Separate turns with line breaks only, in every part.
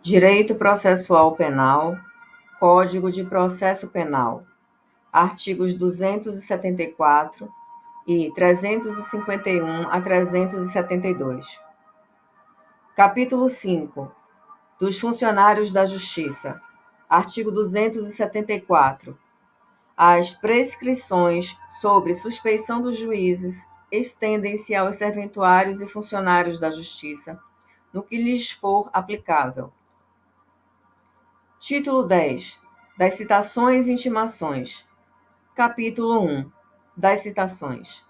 Direito processual penal, Código de Processo Penal, artigos 274 e 351 a 372. Capítulo 5. Dos funcionários da Justiça. Artigo 274. As prescrições sobre suspeição dos juízes estendem-se aos serventuários e funcionários da Justiça, no que lhes for aplicável. Título 10. Das citações e intimações. Capítulo 1. Das citações.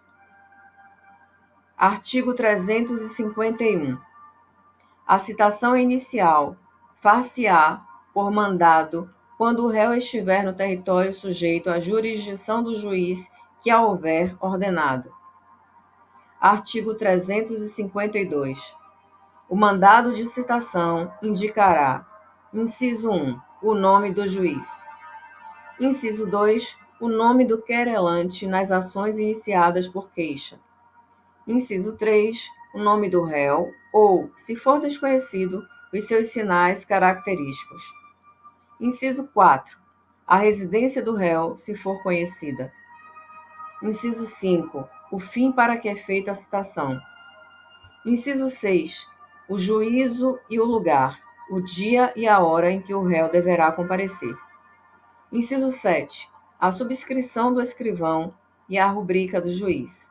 Artigo 351. A citação inicial far-se-á por mandado quando o réu estiver no território sujeito à jurisdição do juiz que a houver ordenado. Artigo 352. O mandado de citação indicará: inciso 1, o nome do juiz. Inciso 2, o nome do querelante nas ações iniciadas por queixa. Inciso 3, o nome do réu ou, se for desconhecido, os seus sinais característicos. Inciso 4, a residência do réu, se for conhecida. Inciso 5, o fim para que é feita a citação. Inciso 6, o juízo e o lugar, o dia e a hora em que o réu deverá comparecer. Inciso 7, a subscrição do escrivão e a rubrica do juiz.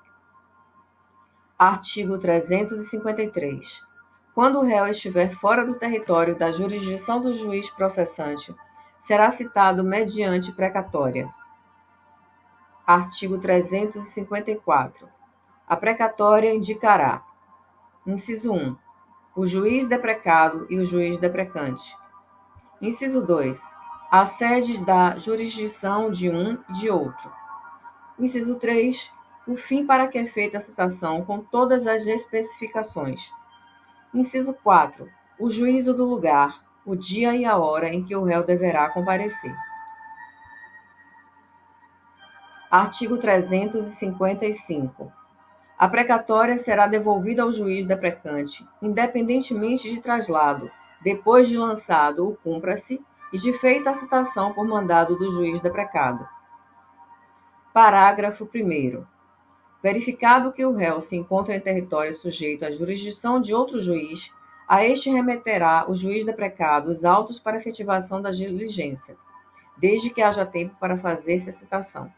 Artigo 353. Quando o réu estiver fora do território da jurisdição do juiz processante, será citado mediante precatória. Artigo 354. A precatória indicará: inciso 1, o juiz deprecado e o juiz deprecante. Inciso 2, a sede da jurisdição de um e de outro. Inciso 3, o fim para que é feita a citação com todas as especificações. Inciso 4, o juízo do lugar, o dia e a hora em que o réu deverá comparecer. Artigo 355. A precatória será devolvida ao juiz deprecante, independentemente de traslado, depois de lançado o cúmplice e de feita a citação por mandado do juiz deprecado. Parágrafo 1º. Verificado que o réu se encontra em território sujeito à jurisdição de outro juiz, a este remeterá o juiz deprecado os autos para efetivação da diligência, desde que haja tempo para fazer-se a citação.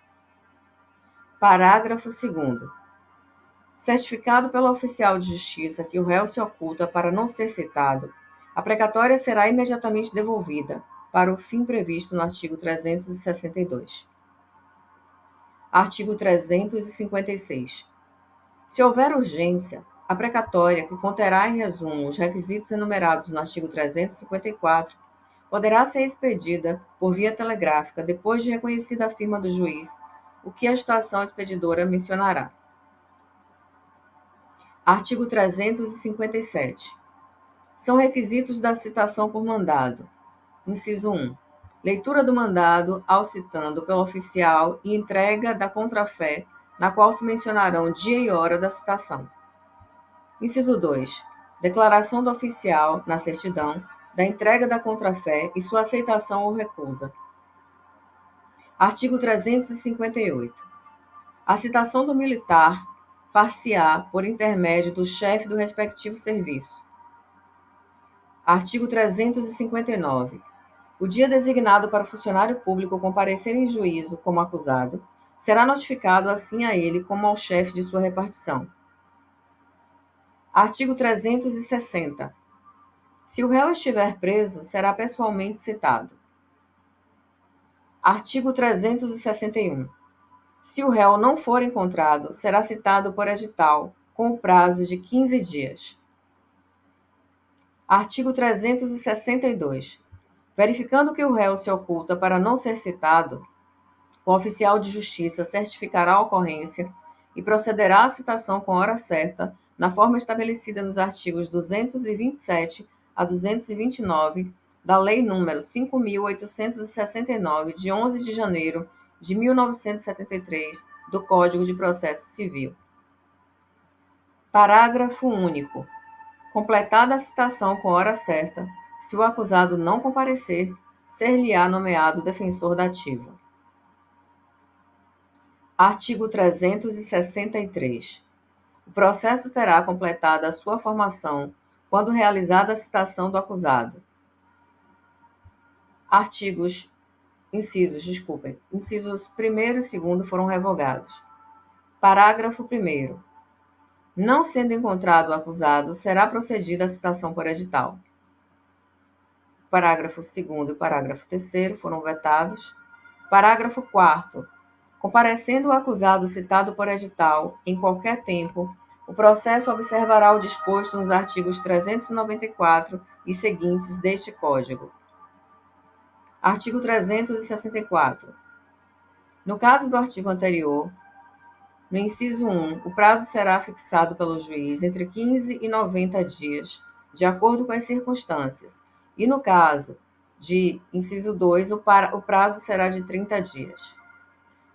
Parágrafo 2º. Certificado pelo oficial de justiça que o réu se oculta para não ser citado, a precatória será imediatamente devolvida, para o fim previsto no artigo 362. Artigo 356. Se houver urgência, a precatória, que conterá em resumo os requisitos enumerados no artigo 354, poderá ser expedida por via telegráfica depois de reconhecida a firma do juiz, o que a estação expedidora mencionará. Artigo 357. São requisitos da citação por mandado. Inciso 1. Leitura do mandado ao citando pelo oficial e entrega da contrafé, na qual se mencionarão dia e hora da citação. Inciso 2. Declaração do oficial, na certidão, da entrega da contrafé e sua aceitação ou recusa. Artigo 358. A citação do militar far-se-á por intermédio do chefe do respectivo serviço. Artigo 359. O dia designado para o funcionário público comparecer em juízo como acusado será notificado assim a ele como ao chefe de sua repartição. Artigo 360. Se o réu estiver preso, será pessoalmente citado. Artigo 361. Se o réu não for encontrado, será citado por edital, com o prazo de 15 dias. Artigo 362. Verificando que o réu se oculta para não ser citado, o oficial de justiça certificará a ocorrência e procederá à citação com hora certa, na forma estabelecida nos artigos 227 a 229 da Lei nº 5.869, de 11 de janeiro de 1973, do Código de Processo Civil. Parágrafo único. Completada a citação com hora certa, Se o acusado não comparecer, ser-lhe-á nomeado defensor dativo. Artigo 363. O processo terá completada a sua formação quando realizada a citação do acusado. Incisos 1º e 2º foram revogados. Parágrafo 1º. Não sendo encontrado o acusado, será procedida a citação por edital. Parágrafo 2º e parágrafo 3º foram vetados. Parágrafo 4º. Comparecendo o acusado citado por edital em qualquer tempo, o processo observará o disposto nos artigos 394 e seguintes deste Código. Artigo 364. No caso do artigo anterior, no inciso 1, o prazo será fixado pelo juiz entre 15 e 90 dias, de acordo com as circunstâncias, e no caso de inciso 2, o prazo será de 30 dias.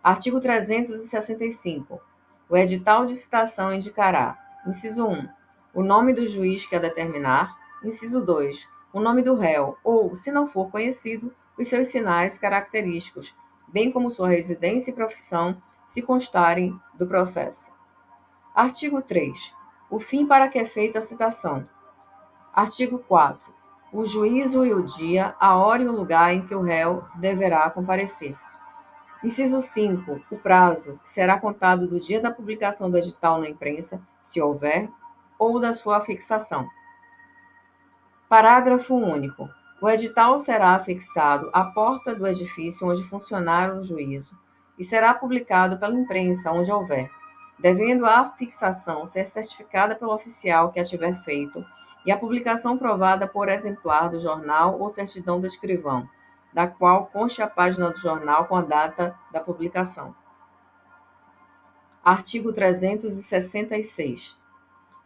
Artigo 365. O edital de citação indicará, inciso 1, o nome do juiz que a determinar, inciso 2, o nome do réu, ou, se não for conhecido, os seus sinais característicos, bem como sua residência e profissão, se constarem do processo. Artigo 3. O fim para que é feita a citação. Artigo 4. O juízo e o dia, a hora e o lugar em que o réu deverá comparecer. Inciso 5. O prazo, que será contado do dia da publicação do edital na imprensa, se houver, ou da sua fixação. Parágrafo único. O edital será afixado à porta do edifício onde funcionar o juízo e será publicado pela imprensa onde houver, devendo a fixação ser certificada pelo oficial que a tiver feito e a publicação provada por exemplar do jornal ou certidão do escrivão, da qual conste a página do jornal com a data da publicação. Artigo 366.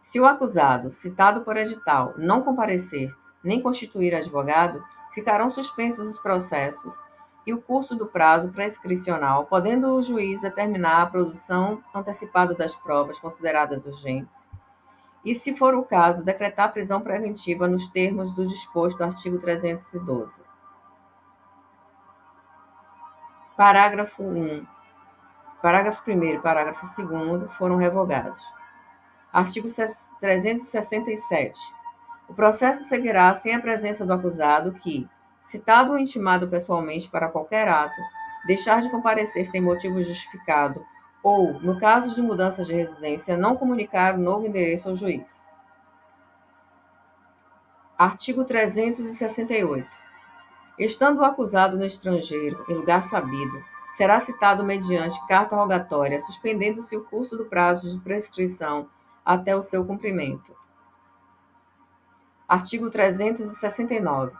Se o acusado, citado por edital, não comparecer nem constituir advogado, ficarão suspensos os processos e o curso do prazo prescricional, podendo o juiz determinar a produção antecipada das provas consideradas urgentes e, se for o caso, decretar prisão preventiva nos termos do disposto no artigo 312. Parágrafo 1. Parágrafo 1º e parágrafo 2º foram revogados. Artigo 367. O processo seguirá sem a presença do acusado que, citado ou intimado pessoalmente para qualquer ato, deixar de comparecer sem motivo justificado ou, no caso de mudança de residência, não comunicar o novo endereço ao juiz. Artigo 368. Estando o acusado no estrangeiro, em lugar sabido, será citado mediante carta rogatória, suspendendo-se o curso do prazo de prescrição até o seu cumprimento. Artigo 369.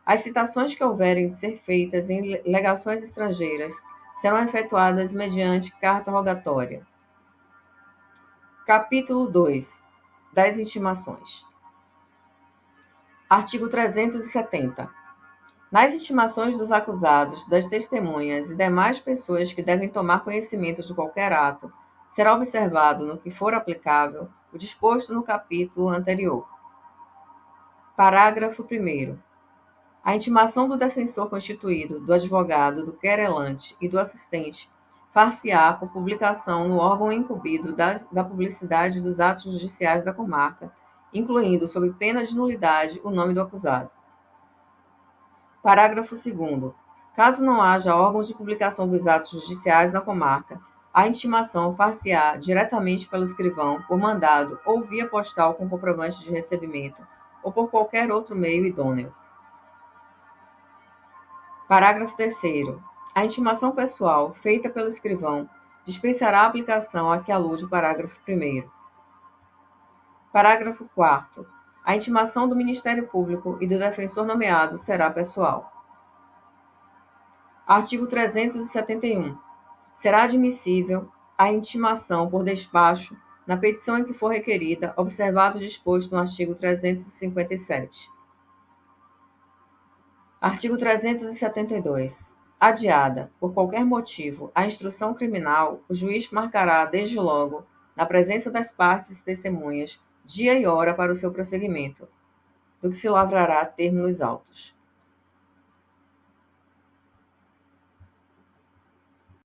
As citações que houverem de ser feitas em legações estrangeiras serão efetuadas mediante carta rogatória. Capítulo 2. Das intimações. Artigo 370. Nas intimações dos acusados, das testemunhas e demais pessoas que devem tomar conhecimento de qualquer ato, será observado, no que for aplicável, o disposto no capítulo anterior. Parágrafo 1º. A intimação do defensor constituído, do advogado, do querelante e do assistente far-se-á por publicação no órgão incumbido da publicidade dos atos judiciais da comarca, incluindo, sob pena de nulidade, o nome do acusado. Parágrafo 2º. Caso não haja órgãos de publicação dos atos judiciais na comarca, a intimação far-se-á diretamente pelo escrivão, por mandado ou via postal com comprovante de recebimento, ou por qualquer outro meio idôneo. Parágrafo 3º. A intimação pessoal, feita pelo escrivão, dispensará a aplicação a que alude o parágrafo 1º. Parágrafo 4º. A intimação do Ministério Público e do defensor nomeado será pessoal. Artigo 371. Será admissível a intimação por despacho na petição em que for requerida, observado o disposto no artigo 357. Artigo 372. Adiada, por qualquer motivo, a instrução criminal, o juiz marcará, desde logo, na presença das partes e testemunhas, dia e hora para o seu prosseguimento. do que se lavrará termo nos autos.